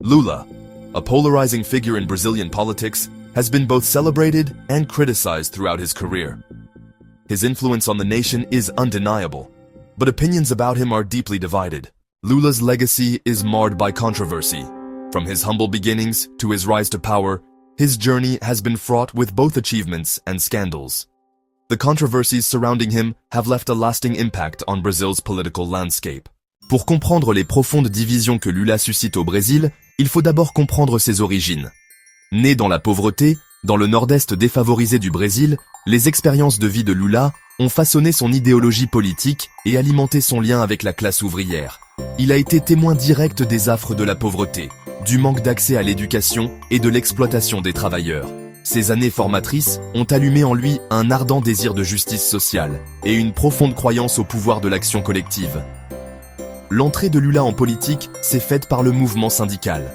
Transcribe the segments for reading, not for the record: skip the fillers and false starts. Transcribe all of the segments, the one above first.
Lula, a polarizing figure in Brazilian politics, has been both celebrated and criticized throughout his career. His influence on the nation is undeniable, but opinions about him are deeply divided. Lula's legacy is marred by controversy. From his humble beginnings to his rise to power, his journey has been fraught with both achievements and scandals. The controversies surrounding him have left a lasting impact on Brazil's political landscape. Pour comprendre les profondes divisions que Lula suscite au Brésil, il faut d'abord comprendre ses origines. Né dans la pauvreté, dans le nord-est défavorisé du Brésil, les expériences de vie de Lula ont façonné son idéologie politique et alimenté son lien avec la classe ouvrière. Il a été témoin direct des affres de la pauvreté, du manque d'accès à l'éducation et de l'exploitation des travailleurs. Ces années formatrices ont allumé en lui un ardent désir de justice sociale et une profonde croyance au pouvoir de l'action collective. L'entrée de Lula en politique s'est faite par le mouvement syndical.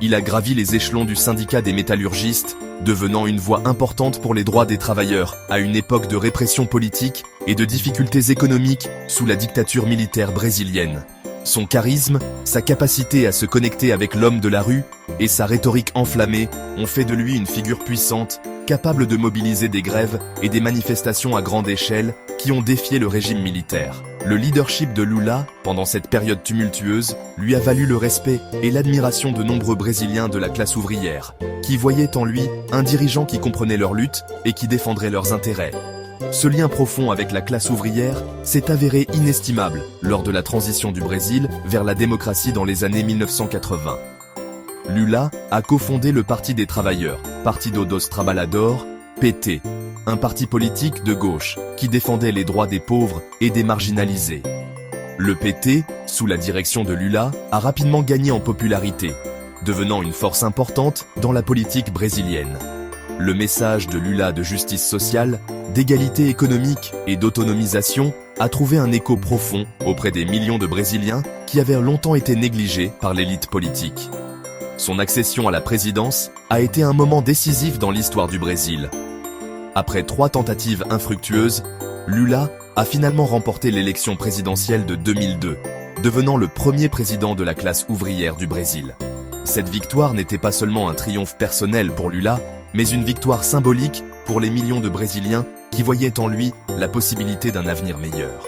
Il a gravi les échelons du syndicat des métallurgistes, devenant une voix importante pour les droits des travailleurs à une époque de répression politique et de difficultés économiques sous la dictature militaire brésilienne. Son charisme, sa capacité à se connecter avec l'homme de la rue et sa rhétorique enflammée ont fait de lui une figure puissante, capable de mobiliser des grèves et des manifestations à grande échelle qui ont défié le régime militaire. Le leadership de Lula, pendant cette période tumultueuse, lui a valu le respect et l'admiration de nombreux Brésiliens de la classe ouvrière, qui voyaient en lui un dirigeant qui comprenait leur lutte et qui défendrait leurs intérêts. Ce lien profond avec la classe ouvrière s'est avéré inestimable lors de la transition du Brésil vers la démocratie dans les années 1980. Lula a cofondé le Parti des Travailleurs, Partido dos Trabalhadores, PT, un parti politique de gauche qui défendait les droits des pauvres et des marginalisés. Le PT, sous la direction de Lula, a rapidement gagné en popularité, devenant une force importante dans la politique brésilienne. Le message de Lula de justice sociale, d'égalité économique et d'autonomisation a trouvé un écho profond auprès des millions de Brésiliens qui avaient longtemps été négligés par l'élite politique. Son accession à la présidence a été un moment décisif dans l'histoire du Brésil. Après 3 tentatives infructueuses, Lula a finalement remporté l'élection présidentielle de 2002, devenant le premier président de la classe ouvrière du Brésil. Cette victoire n'était pas seulement un triomphe personnel pour Lula, mais une victoire symbolique pour les millions de Brésiliens qui voyaient en lui la possibilité d'un avenir meilleur.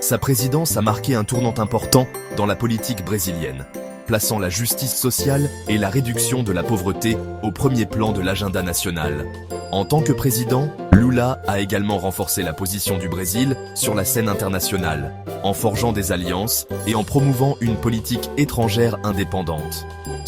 Sa présidence a marqué un tournant important dans la politique brésilienne, plaçant la justice sociale et la réduction de la pauvreté au premier plan de l'agenda national. En tant que président, Lula a également renforcé la position du Brésil sur la scène internationale, en forgeant des alliances et en promouvant une politique étrangère indépendante.